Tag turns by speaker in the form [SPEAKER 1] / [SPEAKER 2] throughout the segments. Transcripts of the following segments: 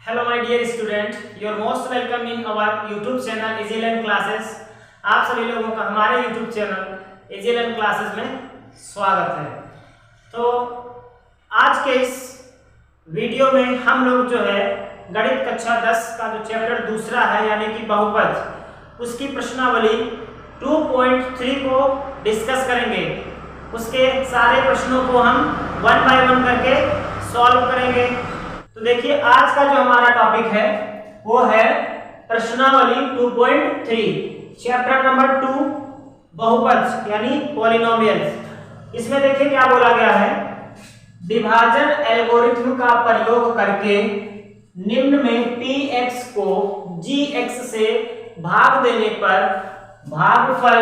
[SPEAKER 1] Hello my dear student, you are most welcome in our YouTube channel Easy Learn Classes। आप सभी लोगों का हमारे YouTube channel Easy Learn Classes में स्वागत है। तो आज के इस वीडियो में हम लोग जो है गणित कक्षा 10 का जो चैप्टर दूसरा है यानी कि बहुपद, उसकी प्रश्नावली 2.3 को डिस्कस करेंगे। उसके सारे प्रश्नों को हम वन बाय वन करके सॉल्व करेंगे। तो देखिए आज का जो हमारा टॉपिक है वो है प्रश्नावली 2.3 चैप्टर नंबर 2 बहुपद यानी पॉलिनोमियल्स। इसमें देखिए क्या बोला गया है, विभाजन एल्गोरिथ्म का प्रयोग करके निम्न में px को gx से भाग देने पर भागफल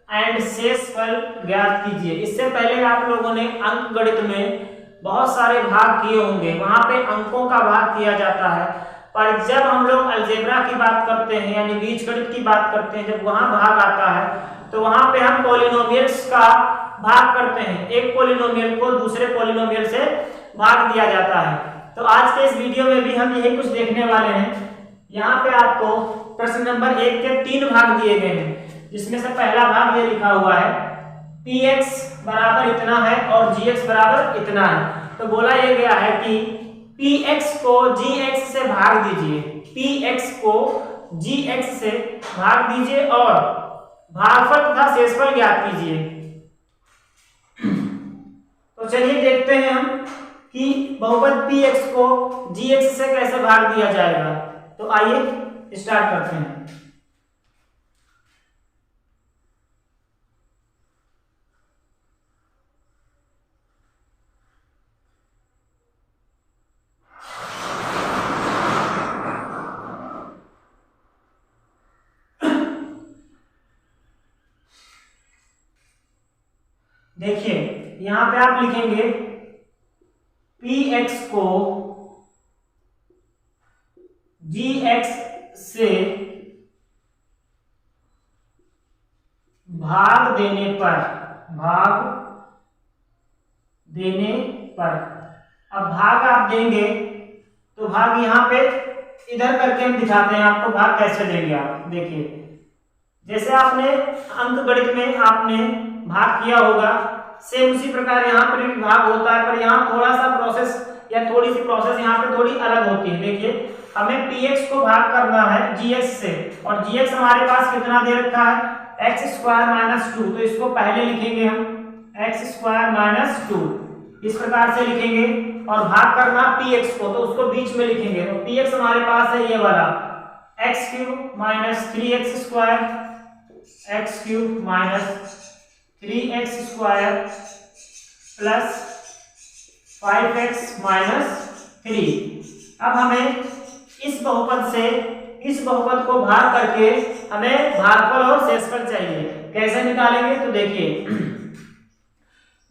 [SPEAKER 1] एंड शेषफल ज्ञात कीजिए। इससे पहले आप लोगों ने अंकगणित में बहुत सारे भाग किए होंगे, वहां पे अंकों का भाग किया जाता है। पर जब हम लोग अलजेब्रा की बात करते हैं यानी बीजगणित की बात करते हैं, जब वहां भाग आता है तो वहां पे हम पॉलिनोमियल्स का भाग करते हैं। एक पॉलिनोमियल को दूसरे पॉलिनोमियल से भाग दिया जाता है। तो आज के इस वीडियो में भी हम यही कुछ देखने वाले हैं। यहाँ पे आपको प्रश्न नंबर 1 के 3 भाग दिए गए हैं, जिसमें से पहला भाग ये लिखा हुआ है px बराबर इतना है और gx बराबर इतना है। तो बोला ये गया है कि px को gx से भाग दीजिए, px को gx से भाग दीजिए और भागफल तथा शेषफल ज्ञात कीजिए। तो चलिए देखते हैं हम कि बहुपद px को gx से कैसे भाग दिया जाएगा। तो आइए स्टार्ट करते हैं। देखिए यहां पे आप लिखेंगे px को gx से भाग देने पर अब भाग आप देंगे तो भाग यहां पे इधर करके हम दिखाते हैं आपको भाग कैसे देंगे। आप देखिए जैसे आपने अंकगणित में आपने भाग किया होगा, सेम उसी प्रकार यहाँ पर भी भाग होता है, पर यहाँ थोड़ा सा प्रोसेस या थोड़ी सी प्रोसेस यहाँ पे थोड़ी अलग होती है। देखिए हमें px को भाग करना है gx से और gx हमारे पास कितना दे रखा है x स्क्वायर माइनस 2। तो इसको पहले लिखेंगे हम x स्क्वायर माइनस 2, इस प्रकार से लिखेंगे और भाग करना px को, तो उसको बीच में लिखेंगे। तो px हमारे पास है ये वाला x cube minus 3x square, x cube minus 3x square plus 5x minus 3। अब हमें इस बहुपद से इस बहुपद को भाग करके हमें भागफल और शेषफल चाहिए। कैसे निकालेंगे? तो देखिए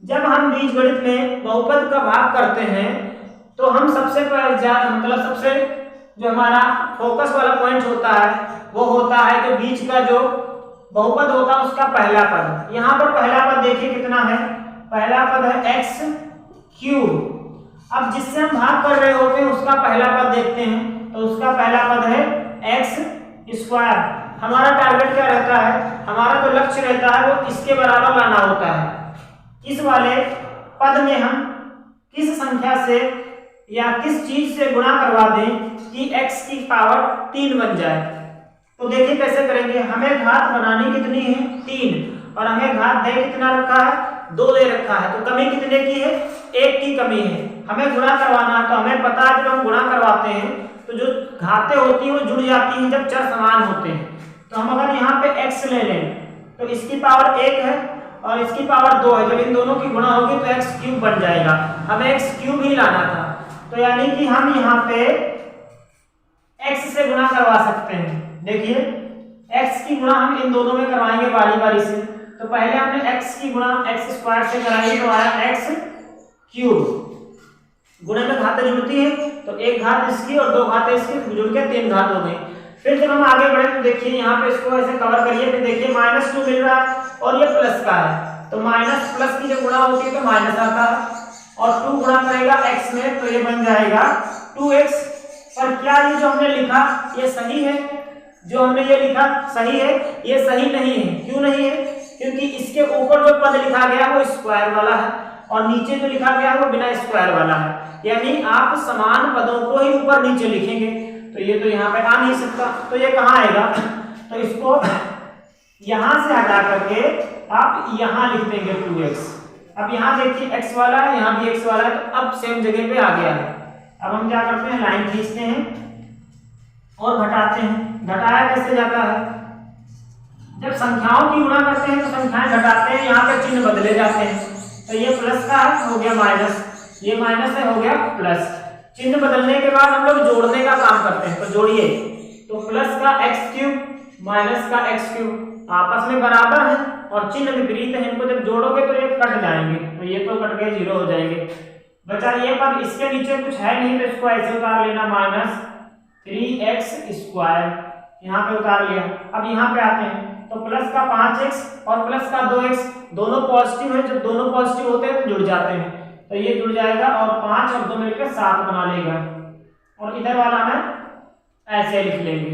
[SPEAKER 1] जब हम बीजगणित में बहुपद का भाग करते हैं तो हम सबसे सबसे जो हमारा फोकस वाला पॉइंट होता है वो होता है कि बीच का जो बहुपद होता है उसका पहला पद। यहाँ पर पहला पद देखिए कितना है, पहला पद है x क्यूब। अब जिससे हम भाग कर रहे होते हैं उसका पहला पद देखते हैं, तो उसका पहला पद है x स्क्वायर। हमारा टारगेट क्या रहता है, हमारा जो लक्ष्य रहता है वो इसके बराबर लाना होता है। इस वाले पद में हम किस संख्या से या किस चीज से गुणा करवा दें कि x की पावर 3 बन जाए। तो देखिए कैसे करेंगे, हमें घात बनानी कितनी है 3 और हमें घात दे कितना रखा है 2 दे रखा है। तो कमी कितने की है, 1 की कमी है। हमें गुणा करवाना है तो हमें पता है जब हम गुणा करवाते हैं तो जो घातें होती हैं वो जुड़ जाती हैं जब चर समान होते हैं। तो हम अगर यहाँ पे x ले लें तो इसकी पावर 1 है और इसकी पावर 2 है, जब इन दोनों की गुणा होगी तो x क्यूब बन जाएगा। हमें x क्यूब ही लाना था, तो यानी कि हम यहाँ पे x से गुणा करवा सकते हैं। देखिए x की गुणा हम इन दोनों में करवाएंगे बारी बारी से। तो पहले हमने x की गुणा x स्क्वायर से कराई तो आया x क्यूब। गुणे में घातें जुड़ती हैं तो एक घात इसकी और 2 घातें इसकी जुड़ के 3 घात हो गई। फिर जब हम आगे बढ़े तो देखिए यहाँ पे इसको ऐसे कवर करिए, फिर देखिए -2 मिल रहा है और ये प्लस का है, तो माइनस प्लस की जब गुणा होती है तो माइनस आता है और 2 गुणा करेगा x में तो ये बन जाएगा 2x पर क्या ये जो हमने लिखा ये सही है? जो हमने ये लिखा सही है? ये सही नहीं है। क्यों नहीं है? क्योंकि इसके ऊपर जो पद लिखा गया वो स्क्वायर वाला है और नीचे जो लिखा गया वो बिना स्क्वायर वाला है, यानी आप समान पदों को ही ऊपर नीचे लिखेंगे, तो ये तो यहाँ पे आ नहीं सकता। तो ये कहाँ आएगा? तो इसको यहां से हटा करके आप यहां लिख देंगे 2x। अब यहाँ देखिए x वाला है, यहाँ भी x वाला है, तो अब सेम जगह पे आ गया है। अब हम क्या करते हैं, लाइन खींचते हैं और घटाते हैं। घटाया कैसे जाता है? जब संख्याओं की गुणा करते हैं तो संख्याएं घटाते हैं, यहाँ पे चिन्ह बदले जाते हैं। तो ये प्लस का हो गया माइनस, ये माइनस है हो गया प्लस। चिन्ह बदलने के बाद हम लोग जोड़ने का काम करते हैं, तो जोड़िए। तो प्लस का एक्स क्यूब माइनस का एक्स क्यूब आपस में बराबर है और चिन्ह विपरीत है, इनको जब जोड़ोगे तो ये कट जाएंगे, तो ये तो कट गए, जीरो हो जाएंगे। बचा ये पद, इसके नीचे कुछ है नहीं तो इसको ऐसे उतार लेना, माइनस 3x स्क्वायर यहाँ पे उतार लिया। अब यहाँ पे आते हैं तो प्लस का 5x और प्लस का 2x दोनों पॉजिटिव है, जब दोनों पॉजिटिव होते हैं तो जुड़ जाते हैं, तो ये जुड़ जाएगा और 5 और 2 मिलकर 7 बना लेगा और इधर वाला में ऐसे लिख लेंगे।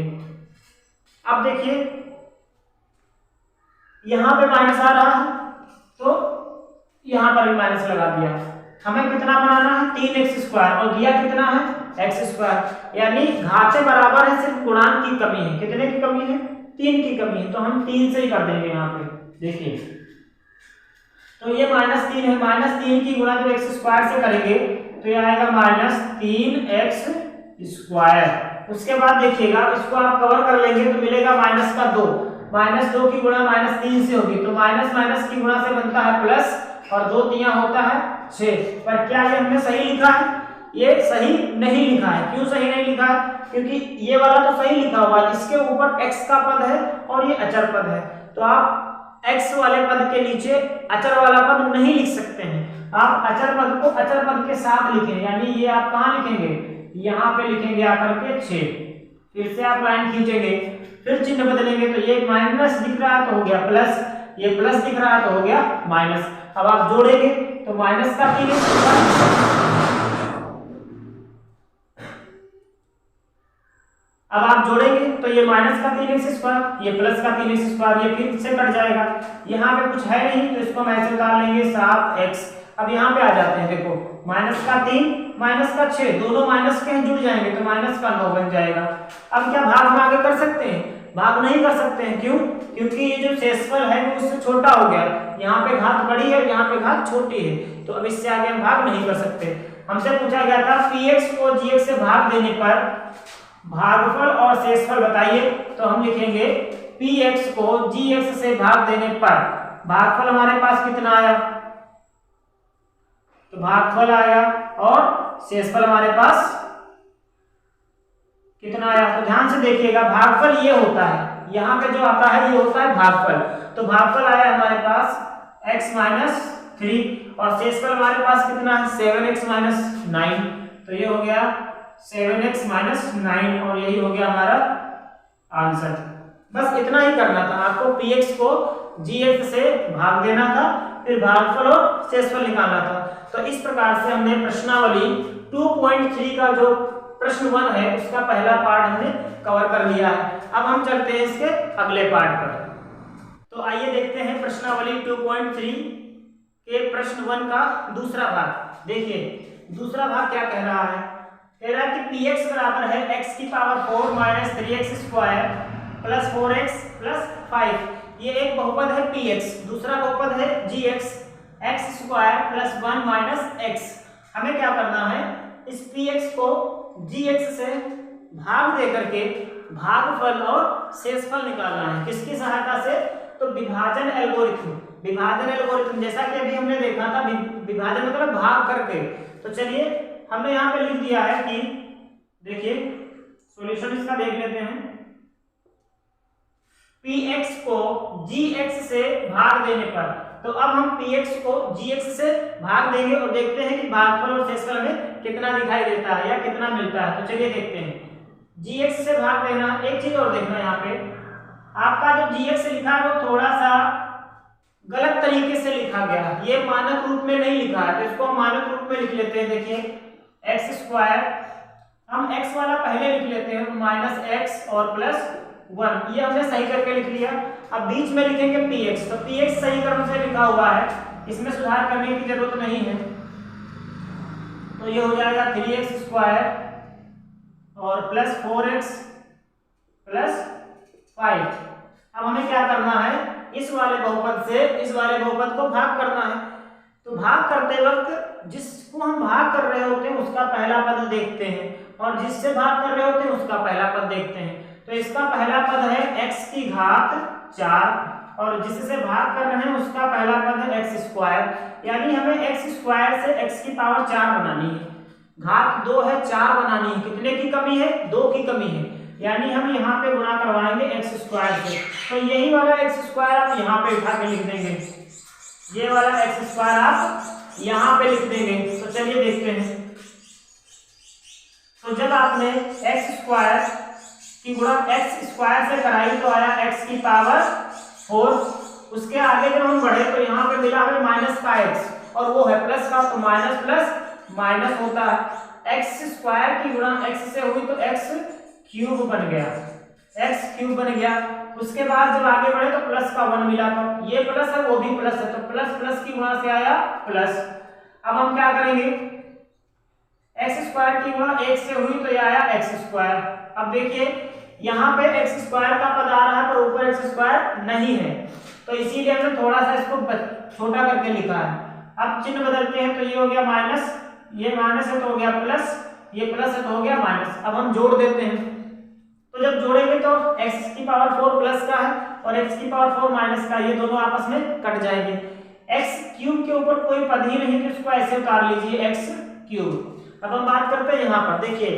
[SPEAKER 1] अब देखिए यहाँ पे माइनस आ रहा है तो यहाँ पर भी माइनस लगा दिया। हमें कितना बनाना है? 3x स्क्वायर और दिया कितना है? x स्क्वायर, यानी घातें बराबर है, सिर्फ गुणांक की कमी है। कितने की कमी है? 3 की कमी है, तो हम 3 से ही कर देंगे यहाँ पे। देखिए तो ये -3 है, -3 की गुणा जब x स्क्वायर से करेंगे तो ये आएगा -3x स्क्वायर। उसके बाद देखिएगा इसको आप कवर कर लेंगे तो मिलेगा -2, -2 की गुणा -3 से होगी, तो माइनस माइनस की गुणा से बनता है प्लस और 2 तिया होता है 6। पर क्या ये हमने सही लिखा है? ये सही नहीं लिखा है। क्यों सही नहीं लिखा है? क्योंकि ये वाला तो सही लिखा हुआ है, इसके ऊपर x का पद है और ये अचर पद है, तो आप x वाले पद के नीचे अचर वाला पद नहीं लिख सकते हैं। आप अचर पद को अचर पद के साथ लिखें, यानी ये आप कहाँ लिखेंगे? यहाँ पे लिखेंगे आकर के 6। फिर से आप लाइन खींचेंगे, फिर चिन्ह बदलेंगे, तो ये माइनस दिख रहा है तो हो गया प्लस, ये प्लस दिख रहा है तो हो गया माइनस। अब आप जोड़ेंगे तो माइनस का 3x, अब आप जोड़ेंगे तो ये माइनस का 3x स्क्वायर, ये प्लस का 3x स्क्वायर, ये फिर से कट जाएगा। यहाँ पे कुछ है नहीं तो इसको हम ऐसे उतार लेंगे 7x। अब यहाँ पे आ जाते हैं, देखो माइनस का 3 माइनस का 6 दोनों माइनस के जुड़ जाएंगे तो माइनस का 9 बन जाएगा। अब क्या भाग हम आगे कर सकते हैं? भाग नहीं कर सकते हैं। क्यों? क्योंकि ये जो शेषफल है वो उससे छोटा हो गया, यहाँ पे घात बड़ी है, यहाँ पे घात छोटी है, तो अब इससे आगे हम भाग नहीं कर सकते। हमसे पूछा गया था px को gx से भाग देने पर भागफल और शेषफल बताइए, तो हम लिखेंगे px को gx से भाग देने पर भागफल हमारे पास कितना आया? तो भागफल आया और शेषफल हमारे पास कितना आया? तो ध्यान से देखिएगा, भागफल ये होता है, यहाँ पे जो आता है ये होता है भागफल। तो भागफल आया हमारे पास x माइनस 3 और शेषफल हमारे पास कितना है? 7x minus 9। तो ये हो गया 7x माइनस 9 और यही हो गया हमारा आंसर। बस इतना ही करना था आपको, px को gx से भाग देना था, फिर भागफल और शेषफल निकालना था। तो इस प्रकार से हमने प्रश्नावली 2.3 का जो प्रश्न 1 है उसका पहला पार्ट हमने कवर कर लिया है। अब हम चलते हैं इसके अगले पार्ट पर। तो आइए देखते हैं प्रश्नावली 2.3 के प्रश्न 1 का दूसरा भाग। देखिए दूसरा भाग क्या कह रहा है? कह रहा है कि px बराबर है x की power 4 minus 3x square plus 4x plus 5। ये एक बहुपद है px, दूसरा बहुपद है gx, x square plus 1 minus x। हमें क्या करना है? इस px को gx से भाग दे करके भागफल और शेषफल निकालना है। किसकी सहायता से? तो विभाजन एल्गोरिथम। विभाजन एल्गोरिथम जैसा कि अभी हमने देखा था, विभाजन मतलब भाग करके। तो चलिए हमने यहाँ पे लिख दिया है कि देखिए सॉल्यूशन इसका देख लेते हैं। px को gx से भाग देने पर, तो अब हम px को gx से भाग देंगे और देखते हैं कि भागफल और शेषफल में कितना दिखाई देता है या कितना मिलता है। तो चलिए देखते हैं। gx से भाग देना, एक चीज और देखना, यहाँ पे आपका जो gx लिखा है वो थोड़ा सा गलत तरीके से लिखा गया है, ये मानक रूप में नहीं लिखा है, तो इसको हम मानक रूप में लिख लेते हैं। देखिए x स्क्वायर हम x वाला पहले लिख लेते हैं, -x और +1, ये हमने सही करके लिख लिया। अब बीच में लिखेंगे px, तो px सही क्रम से लिखा हुआ है, इसमें सुधार करने की जरूरत नहीं है। तो ये हो जाएगा 3x² और +4x + 5। अब हमें क्या करना है, इस वाले बहुपद से इस वाले बहुपद को भाग करना है। तो भाग करते वक्त जिसको हम भाग कर रहे होते हैं उसका पहला पद देखते हैं, और जिससे भाग कर रहे होते हैं उसका पहला पद देखते हैं। तो इसका पहला पद है x⁴, और जिससे भाग कर रहे हैं उसका पहला पद है x², यानी हमें x² से x⁴ बनानी है। घात 2 है, 4 बनानी है। कितने की कमी है? 2 की कमी है, यानी हम यहाँ पे गुणा करवाएंगे x² से। तो यही वाला x² आप यहाँ पे उठा के लिख देंगे, ये वाला x² आप यहाँ पे लिख देंगे। तो चलिए देखते हैं। तो जब आपने x² की गुणा x² से कराई तो आया x⁴। उसके आगे जब हम बढ़े तो यहाँ पे मिला हमें माइनस का x, और वो है प्लस का, तो माइनस प्लस माइनस होता है। x² की गुणा x से हुई तो x³ बन गया, x³ बन गया। उसके बाद जब आगे बढ़े तो प्लस का 1 मिला, तो ये प्लस है वो भी प्लस है, तो प्लस प्लस की गुणा से आया प्लस। अब हम क्या करेंगे, x² की गुणा 1 से हुई तो ये आया x²। अब देखिए यहाँ पे x² का पद आ रहा है पर ऊपर x² नहीं है, तो इसीलिए हमने थोड़ा सा इसको छोटा करके लिखा है। अब चिन्ह बदलते हैं, तो ये हो गया माइनस, ये माइनस है तो हो गया प्लस, ये प्लस है तो हो गया माइनस। अब हम जोड़ देते हैं, तो जब जोड़ेंगे तो x⁴ प्लस का है और x⁴ माइनस का, ये दोनों आपस में कट जाएंगे। x³ के ऊपर कोई पद ही नहीं, तो इसको ऐसे उतार लीजिए x³। अब हम बात करते हैं यहाँ पर, देखिए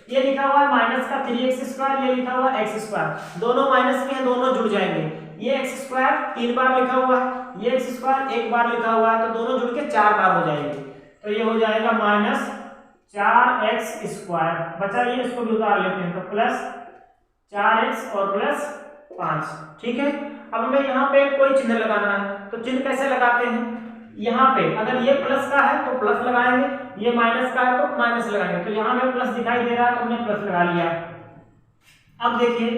[SPEAKER 1] ये लिखा हुआ है माइनस का 3x², ये लिखा हुआ है x², दोनों माइनस के हैं, दोनों जुड़ जाएंगे। ये x² 3 बार लिखा हुआ है, ये x² 1 बार लिखा हुआ है, तो दोनों जुड़ के 4 बार हो जाएंगे। तो ये हो जाएगा -4x²। बचा ये, इसको भी उतार लेते हैं, तो +4x और +5। ठीक है। अब हमें यहाँ पे कोई चिन्ह लगाना है, तो चिन्ह कैसे लगाते हैं, यहाँ पे अगर ये प्लस का है तो प्लस लगाएंगे, ये माइनस का है तो माइनस लगाएंगे। तो यहाँ में प्लस दिखाई दे रहा है तो हमने प्लस लगा लिया। अब देखिए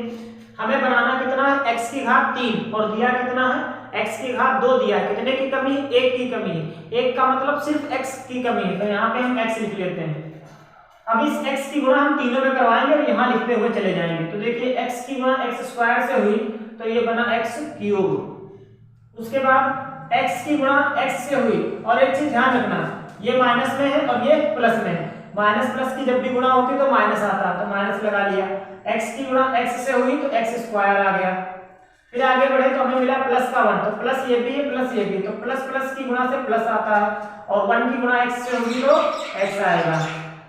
[SPEAKER 1] हमें बनाना कितना है, x⁴ और दिया कितना है, x⁴ दिया है। कितने की कमी? 1 की कमी है। 1 का मतलब सिर्फ x की कमी है, तो यहाँ पे हम x लिख लेते हैं। अब इस x की गुणा हम तीनों में करवाएंगे और यहाँ लिखते हुए चले जाएंगे। तो देखिए x की गुणा x² से हुई तो ये बना x³। उसके बाद x की गुणा x से हुई, और एक चीज ध्यान रखना, ये माइनस में है और ये प्लस में है। माइनस प्लस की जब भी गुणा होती तो माइनस आता है, तो माइनस लगा लिया। x की गुणा x से हुई तो x² आ गया। फिर आगे बढ़े तो हमें मिला प्लस का 1, तो प्लस ये भी है प्लस ये भी, तो प्लस प्लस की गुणा से प्लस आता है, और 1 की गुणा x से हुई तो x आएगा।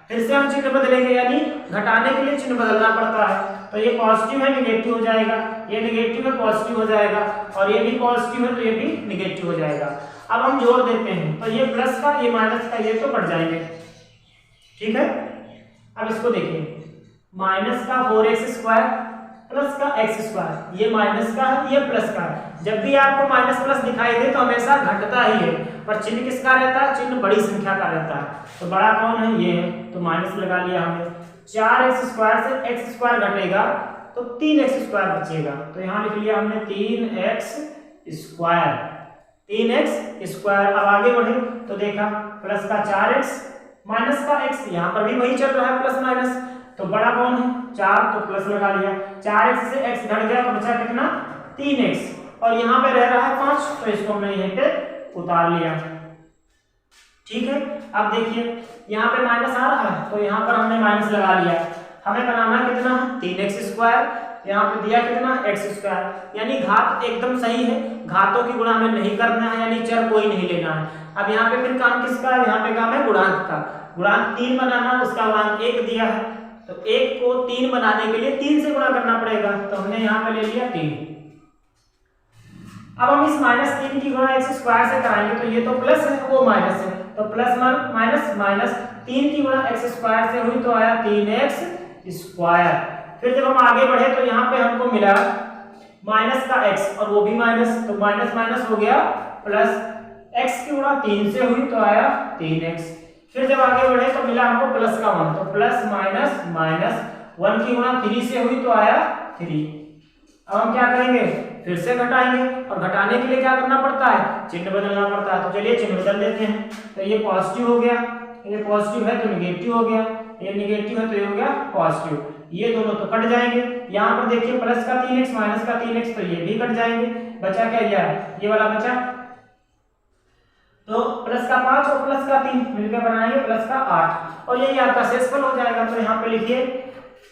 [SPEAKER 1] फिर से हम चिन्ह बदलेंगे, यानी घटाने के लिए चिन्ह बदलना पड़ता है। तो ये पॉजिटिव है निगेटिव हो जाएगा, ये निगेटिव है पॉजिटिव हो जाएगा, और ये भी पॉजिटिव है तो ये भी निगेटिव हो जाएगा। अब हम जोड़ देते हैं, तो ये प्लस का ये माइनस का ये तो कट जाएंगे। ठीक है। अब इसको देखिए, माइनस का 4x² प्लस का x², ये माइनस का है ये प्लस का है। जब भी आपको माइनस प्लस दिखाई दे तो हमेशा घटता ही है, पर चिन्ह किसका रहता है, चिन्ह बड़ी संख्या का रहता है। तो बड़ा कौन है, ये है, तो माइनस लगा लिया हमने। 4x² से x² घटेगा तो 3x² बचेगा, तो यहाँ लिख लिया हमने 3x²। 3x²। अब आगे बढ़े तो देखा प्लस का 4x माइनस का x, यहाँ पर भी वही चल रहा है प्लस माइनस, तो बड़ा कौन है 4, तो प्लस लगा लिया। 4x से x घट गया तो बचा कितना 3x, और यहाँ पे रह रहा है 5, तो इसको हमने यहीं पे उतार लिया। ठीक है। अब देखिए यहाँ पे माइनस आ रहा है तो यहाँ पर हमने माइनस लगा लिया। हमें बनाना कितना है 3x², यहाँ पे दिया कितना x², यानी घात एकदम सही है, घातों की गुणा हमें नहीं करना है, यानी चर कोई नहीं लेना है। अब यहाँ पे फिर काम किसका है, यहाँ पे काम है गुणांक का। गुणांक 3 बनाना, उसका गुणांक 1 दिया है, तो 1 को 3 बनाने के लिए 3 से गुणा करना पड़ेगा, तो हमने यहाँ पे ले लिया 3। अब हम इस -3 की गुणा x² से कराएंगे, तो ये तो प्लस है वो माइनस है, तो प्लस माइनस माइनस 3 की गुणा x² से हुई तो आया 3x²। फिर जब हम आगे बढ़े तो यहाँ पे हमको मिला माइनस का x और वो भी माइनस, तो माइनस माइनस हो गया प्लस, x की गुणा 3 से हुई तो आया 3x। फिर जब आगे बढ़े तो मिला हमको प्लस का 1, तो प्लस माइनस माइनस 1 की गुणा 3 से हुई तो आया 3। अब हम क्या करेंगे, फिर से घटाएंगे, और घटाने के लिए क्या करना पड़ता है, चिन्ह बदलना पड़ता है। तो चलिए चिन्ह बदल देते हैं। तो ये पॉजिटिव हो गया, ये पॉजिटिव है तो निगेटिव हो गया, ये निगेटिव है तो ये हो गया पॉजिटिव। ये दोनों तो कट जाएंगे। यहाँ पर देखिए प्लस का 3x माइनस का 3x, तो ये भी कट जाएंगे। बचा क्या, ये वाला बचा। तो प्लस का 5 और प्लस का 3 मिलकर बनाएंगे प्लस का 8, और यही आपका शेषफल हो जाएगा। तो यहाँ पे लिखिए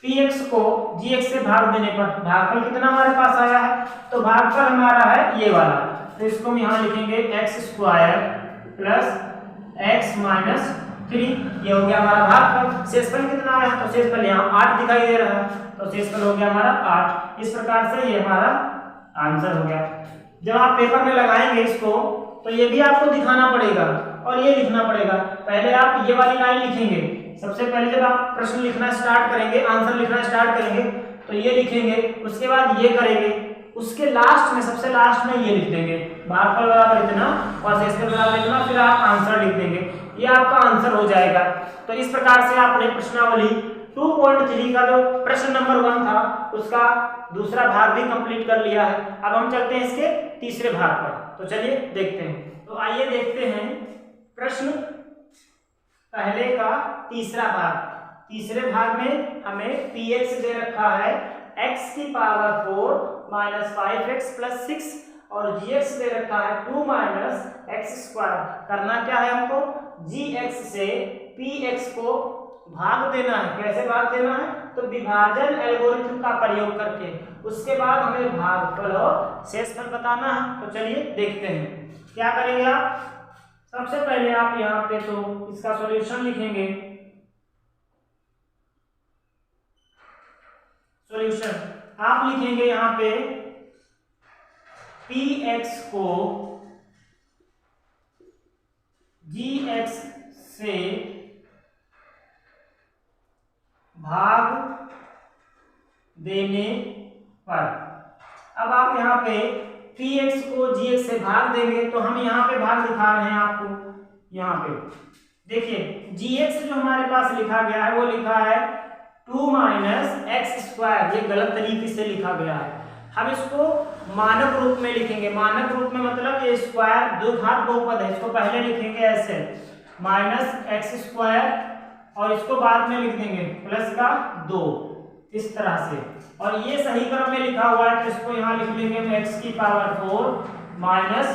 [SPEAKER 1] px को gx से भाग देने पर भागफल कितना हमारे पास आया है, तो भागफल हमारा है ये वाला। तो इसको हम यहाँ लिखेंगे x square plus x minus 3, ये हो गया हमारा भागफल। शेषफल कितना आया, तो शेषफल यहाँ 8 दिखाई दे रहा है, तो शेषफल हो गया हमारा 8। इस प्रकार से ये हमारा आंसर हो गया। जब आप पेपर में लगाएंगे इसको तो ये भी आपको दिखाना पड़ेगा और ये लिखना पड़ेगा। पहले आप ये वाली लाइन लिखेंगे, सबसे पहले जब आप प्रश्न लिखना स्टार्ट करेंगे, आंसर लिखना स्टार्ट करेंगे तो ये लिखेंगे, उसके बाद ये करेंगे, उसके लास्ट में सबसे लास्ट में ये लिख देंगे भागफल बराबर इतना और शेषफल बराबर इतना, फिर आप आंसर लिख देंगे, ये आपका आंसर हो जाएगा। तो इस प्रकार से आपने प्रश्नावली 2.3 का जो प्रश्न नंबर 1 था उसका दूसरा भाग भी कंप्लीट कर लिया है। अब हम चलते हैं इसके तीसरे भाग पर, तो चलिए देखते हैं। तो आइए देखते हैं प्रश्न पहले का तीसरा भाग। तीसरे भाग में हमें px दे रखा है x की पावर 4 माइनस 5x प्लस 6 और gx दे रखा है 2 माइनस x स्क्वायर। करना क्या है हमको, gx से px को भाग देना है। कैसे भाग देना है, तो विभाजन एल्गोरिथम का प्रयोग करके। उसके बाद हमें भागफल और शेषफल बताना है। तो चलिए देखते हैं क्या करेंगे आप। सबसे पहले आप यहाँ पे तो इसका सॉल्यूशन लिखेंगे। सॉल्यूशन आप लिखेंगे यहाँ पे px को gx से भाग देने पर। अब आप यहाँ पे px को gx से भाग देंगे तो हम यहाँ पे भाग दिखा रहे हैं आपको। यहाँ पे देखिए gx जो हमारे पास लिखा गया है वो लिखा है 2 माइनस एक्स स्क्वायर, ये गलत तरीके से लिखा गया है। हम इसको मानक रूप में लिखेंगे। मानक रूप में मतलब ये स्क्वायर द्विघात बहुपद है, इसको पहले लिखेंगे ऐसे माइनस एक्स स्क्वायर और इसको बाद में लिख देंगे प्लस का 2, इस तरह से। और ये सही क्रम में लिखा हुआ है तो इसको यहाँ लिख लेंगे x की पावर 4 माइनस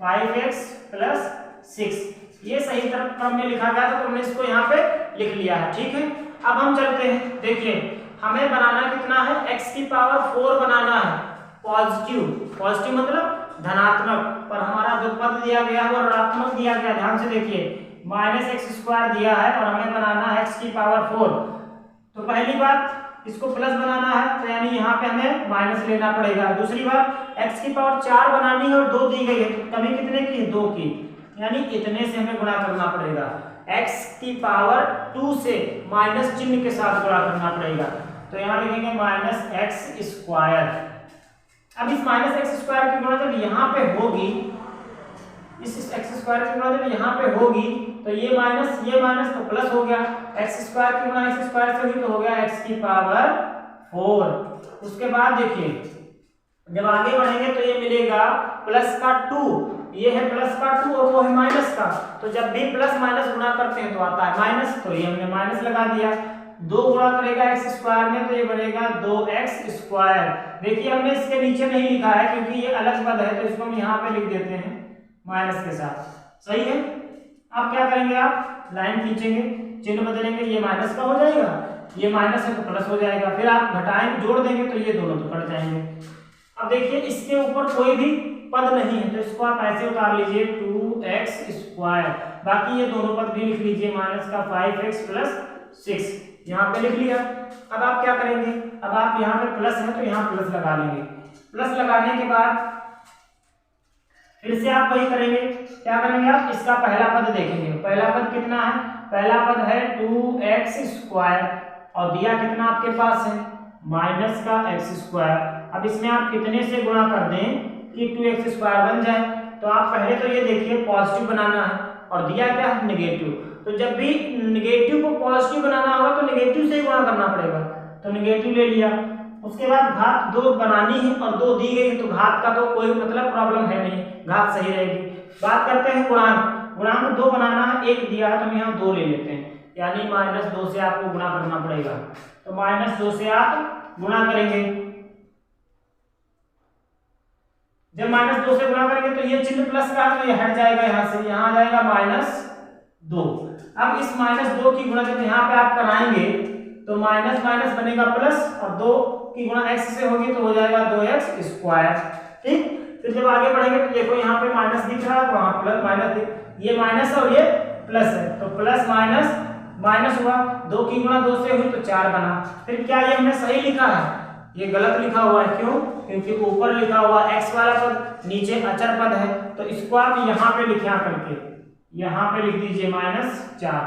[SPEAKER 1] 5x प्लस 6। ये सही क्रम में लिखा गया था तो हमने इसको यहाँ पे लिख लिया है, ठीक है। अब हम चलते हैं, देखिए हमें बनाना कितना है, x की पावर 4 बनाना है पॉजिटिव। पॉजिटिव मतलब धनात्मक, पर हमारा जो पद दिया गया है वो ऋणात्मक दिया गया। ध्यान से देखिए माइनस एक्स स्क्वायर दिया है और हमें बनाना है x की पावर 4। तो पहली बात इसको प्लस बनाना है तो यानी यहाँ पे हमें माइनस लेना पड़ेगा। दूसरी बात x की पावर 4 बनानी है और 2 दी गई है, तो कमी कितने की, 2 की, यानी इतने से हमें गुणा करना पड़ेगा। x की पावर 2 से माइनस चिन्ह के साथ गुणा करना पड़ेगा। तो यहाँ लिखेंगे माइनस एक्स स्क्वायर। अब इस माइनस एक्स स्क्वायर की गुणा जब यहाँ पे होगी, इस एक्स स्क्वायर की गुणा जब यहाँ पे होगी तो ये माइनस तो प्लस हो गया। एक्स स्क्वायर की गुणा एक्स स्क्वायर से हुई तो हो गया एक्स की पावर 4। उसके बाद देखिए जब आगे बढ़ेंगे तो ये मिलेगा प्लस का 2, ये है प्लस का 2 और वो है माइनस का। तो जब भी प्लस माइनस गुणा करते हैं तो आता है माइनस, तो ये हमने माइनस लगा दिया। 2 गुणा करेगा एक्स स्क्वायर में तो ये बनेगा 2x स्क्वायर। देखिए हमने इसके नीचे नहीं लिखा है क्योंकि ये अलग पद है, तो इसको हम यहाँ पे लिख देते हैं माइनस के साथ, सही है। अब क्या करेंगे, आप लाइन खींचेंगे, चिन्ह बदलेंगे, ये माइनस का हो जाएगा, ये माइनस है तो प्लस हो जाएगा, फिर आप घटाएं जोड़ देंगे तो ये दोनों तो कट जाएंगे। अब देखिए इसके ऊपर कोई भी पद नहीं है तो इसको आप ऐसे उतार लीजिए 2x स्क्वायर, बाकी ये दोनों पद भी लिख लीजिए माइनस का 5x प्लस 6, यहाँ पे लिख लिया। अब आप क्या करेंगे, अब आप यहाँ पे प्लस है तो यहाँ प्लस लगा लेंगे। प्लस लगाने के बाद फिर से आप वही करेंगे, क्या करेंगे, आप इसका पहला पद देखेंगे। पहला पद कितना है, पहला पद है 2x स्क्वायर और दिया कितना आपके पास है माइनस का x स्क्वायर। अब इसमें आप कितने से गुणा कर दें कि 2x स्क्वायर बन जाए। तो आप पहले तो ये देखिए पॉजिटिव बनाना है और दिया क्या है नेगेटिव। तो जब भी नेगेटिव को पॉजिटिव बनाना होगा तो नेगेटिव से ही गुणा करना पड़ेगा, तो नेगेटिव ले लिया। उसके बाद घात 2 बनानी है और 2 दी गई है, तो घात का तो कोई मतलब प्रॉब्लम है नहीं, घात सही रहेगी। बात करते हैं गुणांक। गुणांक 2 बनाना है, 1 दिया है तो हम यहाँ 2 ले लेते हैं, यानी -2 से आपको गुणा करना पड़ेगा। तो -2 से आप गुणा करेंगे। जब -2 से गुणा करेंगे तो ये चिन्ह प्लस का तो ये हट जाएगा, यहाँ से यहाँ आ जाएगा -2। अब इस -2 की गुणा जब यहाँ पे आप कराएंगे तो माइनस माइनस बनेगा प्लस, और 2 की गुणा x से होगी तो हो जाएगा 2x²। ठीक, फिर जब आगे बढ़ेंगे तो देखो यहाँ पे माइनस दिख रहा है, वहां प्लस माइनस, ये माइनस और ये प्लस है, तो प्लस माइनस माइनस हुआ, 2 की गुणा 2 से हुई तो 4 बना। फिर क्या ये हमने सही लिखा है? ये गलत लिखा हुआ है, क्यों? क्योंकि ऊपर लिखा हुआ x वाला पद, नीचे अचर पद है, तो इसको आप यहाँ पे लिखे करके, यहाँ पे लिख दीजिए -4।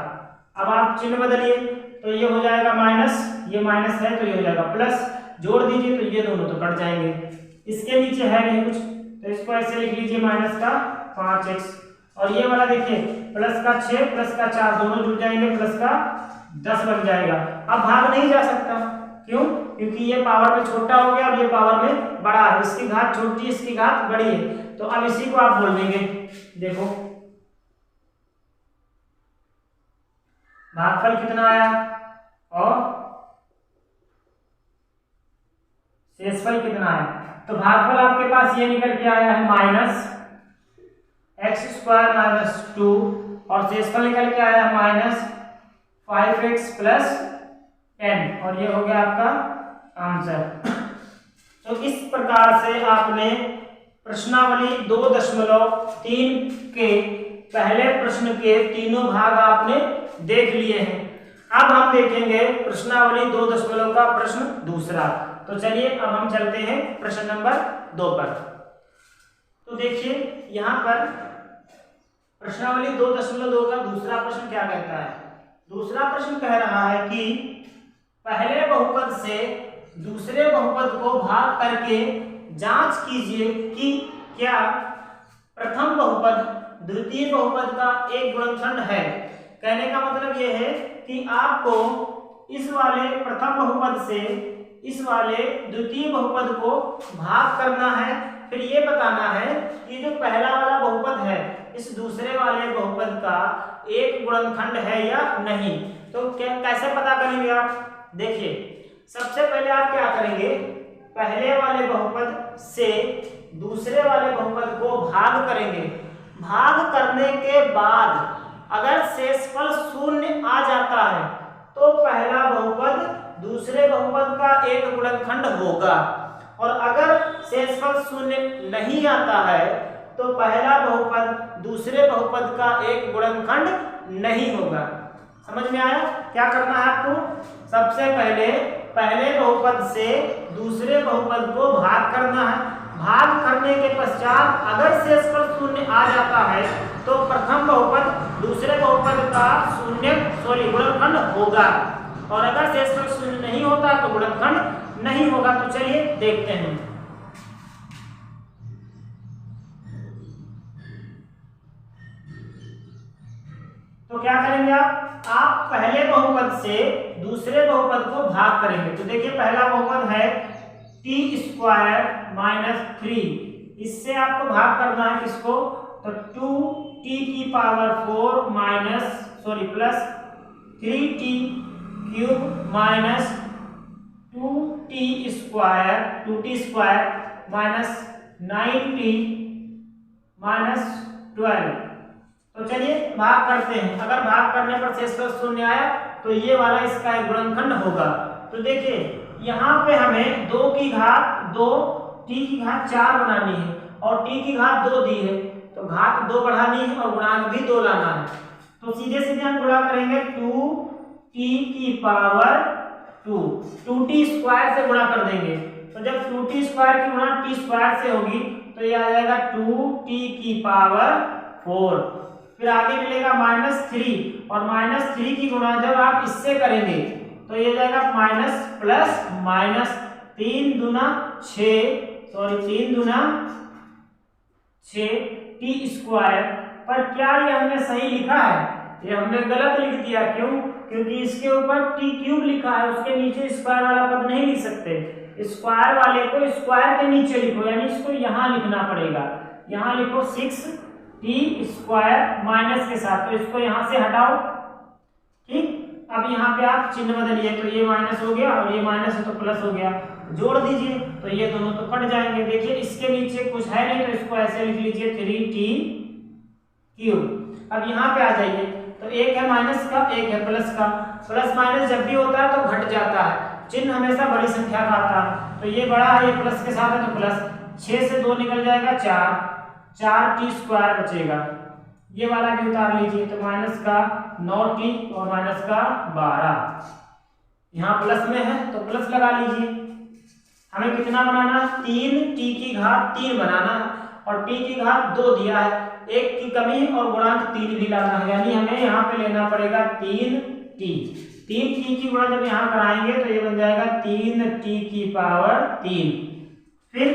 [SPEAKER 1] अब आप चिन्ह बदलिए तो ये हो जाएगा माइनस, ये माइनस है तो ये हो जाएगा प्लस, जोड़ दीजिए तो ये दोनों तो कट जाएंगे, इसके नीचे है नहीं कुछ, तो इसको ऐसे लिख लीजिए माइनस का 5x, और ये वाला देखिए प्लस का 6 प्लस का 4 दोनों जुड़ जाएंगे, प्लस का 10 बन जाएगा। अब भाग नहीं जा सकता, क्यों? क्योंकि ये पावर में छोटा हो गया और ये पावर में बड़ा है, इसकी घात छोटी है इसकी घात बड़ी है, तो अब इसी को आप बोल देंगे। देखो भागफल कितना आया और शेषफल कितना आया, तो भागफल आपके पास ये निकल के आया है -x² - 2, और शेषफल निकल के आया है -5x + 10, और ये हो गया आपका आंसर। तो इस प्रकार से आपने प्रश्नावली 2.3 के पहले प्रश्न के तीनों भाग आपने देख लिए हैं। अब हम देखेंगे प्रश्नावली 2 का प्रश्न दूसरा। तो चलिए अब हम चलते हैं प्रश्न नंबर 2 पर। तो देखिए यहाँ पर प्रश्नावली 2.2 का दूसरा प्रश्न क्या कहता है। दूसरा प्रश्न कह रहा है कि पहले बहुपद से दूसरे बहुपद को भाग करके जांच कीजिए कि क्या प्रथम बहुपद द्वितीय बहुपद का एक गुणनखंड है। कहने का मतलब यह है कि आपको इस वाले प्रथम बहुपद से इस वाले द्वितीय बहुपद को भाग करना है, फिर ये बताना है कि जो पहला वाला बहुपद है इस दूसरे वाले बहुपद का एक गुणनखंड है या नहीं। तो कैसे पता करेंगे आप? देखिए सबसे पहले आप क्या करेंगे, पहले वाले बहुपद से दूसरे वाले बहुपद को भाग करेंगे। भाग करने के बाद अगर शेषफल 0 आ जाता है तो पहला बहुपद दूसरे बहुपद का एक गुणनखंड होगा, और अगर शेषफल 0 नहीं आता है तो पहला बहुपद दूसरे बहुपद का एक गुणनखंड नहीं होगा। समझ में आया? क्या करना है आपको? सबसे पहले बहुपद से दूसरे बहुपद को भाग करना है। भाग करने के पश्चात अगर शेषफल 0 आ जाता है तो प्रथम बहुपद दूसरे बहुपद का गुणनखंड होगा, और अगर शेषफल 0 नहीं होता तो गुणनखंड नहीं होगा। तो चलिए देखते हैं। तो क्या करेंगे आप पहले बहुपद से दूसरे बहुपद को भाग करेंगे। तो देखिए पहला बहुपद है t² - 3, इससे आपको भाग करना है किसको? तो 2t⁴ plus 3t³ - 2t² - 9t - 12। तो चलिए भाग करते हैं। अगर भाग करने पर शेषफल 0 आया तो ये वाला इसका एक गुणनखंड होगा। तो देखिए यहाँ पे हमें 2 की घात 2 t की घात 4 बनानी है और t की घात 2 दी है, तो घात 2 बढ़ानी है और गुणांक भी 2 लाना है। तो सीधे सीधे हम गुणा करेंगे 2t⁴ 2t² से गुणा कर देंगे। तो जब 2t² की गुणा t² से होगी तो ये आ जाएगा 2t⁴। फिर आगे मिलेगा -3, और -3 की गुणा जब आप इससे करेंगे तो ये जाएगा माइनस प्लस माइनस, 3 दूना 6 t²। पर क्या ये हमने सही लिखा है? ये हमने गलत लिख दिया। क्यों? क्योंकि इसके ऊपर टी क्यूब लिखा है, उसके नीचे स्क्वायर वाला पद नहीं लिख सकते। स्क्वायर वाले को स्क्वायर के नीचे लिखो, यानी इसको यहाँ लिखना पड़ेगा। यहाँ लिखो 6t² माइनस के साथ, तो इसको यहाँ से हटाओ। ठीक, अब यहाँ पे आप चिन्ह बदलिए, तो ये माइनस हो गया और ये माइनस है तो प्लस हो गया, जोड़ दीजिए तो ये दोनों तो कट जाएंगे। देखिए इसके नीचे कुछ है नहीं, तो इसको ऐसे लिख लीजिए 3t³। अब यहाँ पे आ जाइए, तो एक है माइनस का, एक है प्लस का। प्लस माइनस जब भी होता है तो घट जाता है, चिन्ह हमेशा बड़ी संख्या का आता है। तो ये बड़ा है, ये प्लस के साथ है तो प्लस, 6 से 2 निकल जाएगा 4t² बचेगा। ये वाला भी उतार लीजिए, तो माइनस का 9t और माइनस का 12। यहाँ प्लस में है तो प्लस लगा लीजिए। हमें कितना बनाना? 3t³ बनाना है, और t की घात 2 दिया है, 1 की कमी और गुणांक 3 भी लाना है, यानी हमें यहाँ पे लेना पड़ेगा 3t। 3t की गुणा जब यहाँ कराएंगे तो ये बन जाएगा 3t⁻3। फिर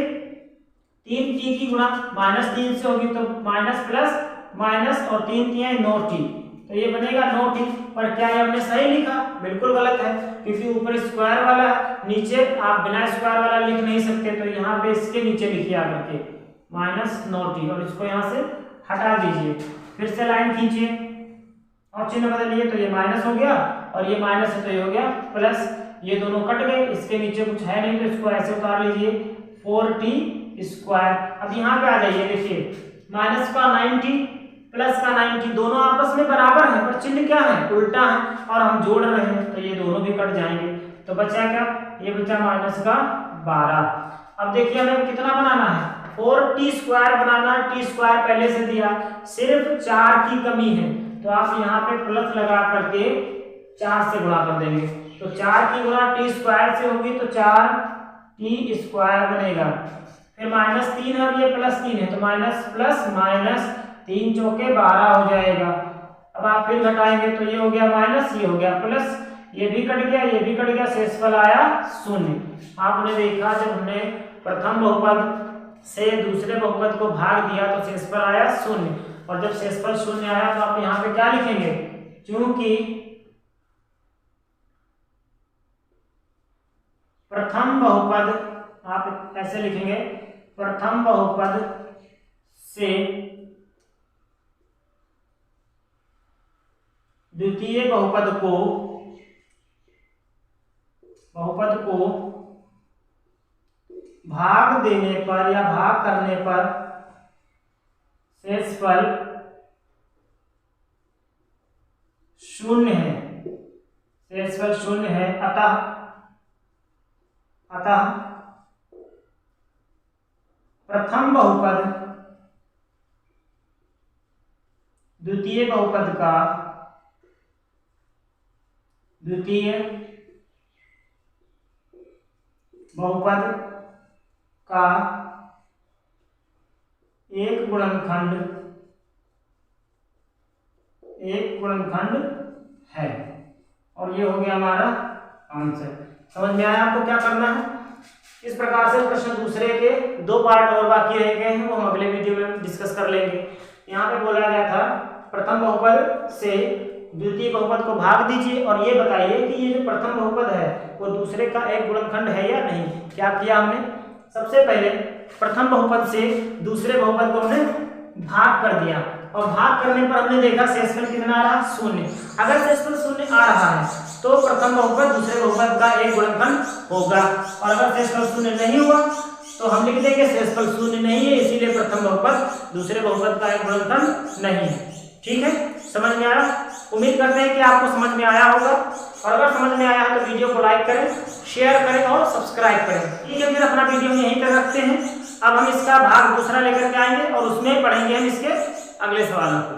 [SPEAKER 1] 3t की गुणा -3 से होगी, तो माइनस प्लस माइनस और 3 3 9t, तो ये बनेगा 9t। पर क्या ये हमने सही लिखा? बिल्कुल गलत है, क्योंकि ऊपर स्क्वायर वाला है, नीचे आप बिना स्क्वायर वाला लिख नहीं सकते। तो यहाँ पे इसके नीचे लिखिए आकर के -9t, और इसको यहाँ से हटा दीजिए। फिर से लाइन खींचिए और चिन्ह बदलिए, तो ये माइनस हो गया और ये माइनस है तो ये हो गया प्लस। ये दोनों कट गए, इसके नीचे कुछ है नहीं, तो इसको ऐसे उतार लीजिए 4t²। अब यहाँ पे आ जाइए, देखिए माइनस का 90 प्लस का 90 दोनों आपस में बराबर है, पर चिन्ह क्या है? उल्टा है, और हम जोड़ रहे हैं, तो ये दोनों भी कट जाएंगे। तो बचा क्या? ये बचा माइनस का 12। अब देखिए हमें कितना बनाना है? 4t² बनाना। t² पहले से दिया, सिर्फ 4 की कमी है, तो आप यहाँ पे प्लस लगा करके 4 से गुणा कर देंगे। तो 4 की गुणा t² से होगी, तो 4t² बनेगा। फिर -3 है और ये +3 है, तो माइनस प्लस माइनस 3 चौके 12 हो जाएगा। अब आप फिर घटाएंगे, तो ये हो गया माइनस, ये हो गया प्लस, ये भी कट गया, ये भी कट गया, शेषफल आया 0। आपने देखा जब हमने प्रथम बहुपद से दूसरे बहुपद को भाग दिया तो शेषफल आया 0, और जब शेषफल 0 आया तो आप यहाँ पे क्या लिखेंगे? चूंकि प्रथम बहुपद, आप ऐसे लिखेंगे, प्रथम बहुपद से द्वितीय बहुपद को भाग देने पर या भाग करने पर शेषफल 0 है, शेषफल 0 है। अतः प्रथम बहुपद द्वितीय बहुपद का द्वितीय बहुपद का एक गुणनखंड है, और ये हो गया हमारा आंसर। समझ में आया आपको क्या करना है? इस प्रकार से प्रश्न दूसरे के 2 पार्ट और बाकी रह गए हैं, वो हम अगले वीडियो में डिस्कस कर लेंगे। यहाँ पे बोला गया था प्रथम बहुपद से द्वितीय बहुपद को भाग दीजिए, और ये बताइए कि ये जो प्रथम बहुपद है वो दूसरे का एक गुणनखंड है या नहीं। क्या किया हमने? सबसे पहले प्रथम बहुपद से दूसरे बहुपद को हमने भाग कर दिया, और भाग करने पर हमने देखा शेषफल कितना आ रहा? 0। अगर शेषफल 0 आ रहा है तो प्रथम बहुपद दूसरे बहुपद का एक गुणनखंड होगा, और अगर शेषफल 0 नहीं हुआ तो हम लिख देंगे शेषफल 0 नहीं है, इसीलिए प्रथम बहुपद दूसरे बहुपद का एक गुणनखंड नहीं है। ठीक है, समझ में आया? उम्मीद करते हैं कि आपको समझ में आया होगा, और अगर समझ में आया है तो वीडियो को लाइक करें, शेयर करें और सब्सक्राइब करें। ठीक है, फिर अपना वीडियो यहीं तक रखते हैं। अब हम इसका भाग दूसरा लेकर के आएंगे और उसमें पढ़ेंगे हम इसके अगले सवालों को।